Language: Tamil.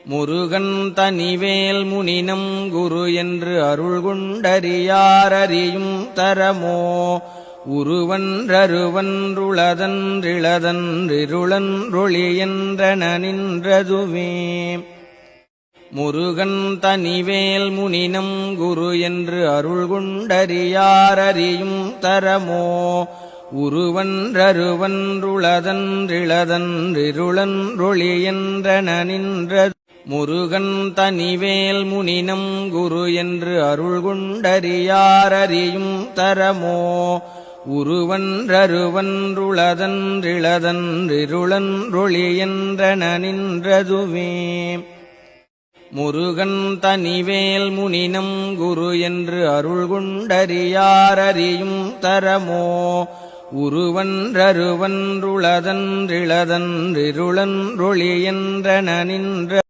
முருகன் தனிவேல் முனினம் குரு என்று அருள் கொண்டறியாரறியும் தரமோ உருவன்றருவன்றுளதன்றிளதன்றிருளன்றொளி என்றன நின்றதுவே முருகன் தனிவேல் முனினம் குரு என்று அருள் கொண்டறியாரறியும் தரமோ உருவன்றருவன்றுளதன்றிளதன்றிருளன்றொளி என்றன நின்றது முருகன் தனிவேல் முனினம் குரு என்று அருள் கொண்டறியாரறியும் தரமோ உருவன்றருவன்றுளதன்றிளதன்றிருளன்றொளி என்றன நின்றதுவே முருகன் தனிவேல் முனினம் குரு என்று அருள் கொண்டறியாரறியும் தரமோ உருவன்றருவன்றுளதன்றிளதன்றிருளன்றொளி என்றன நின்ற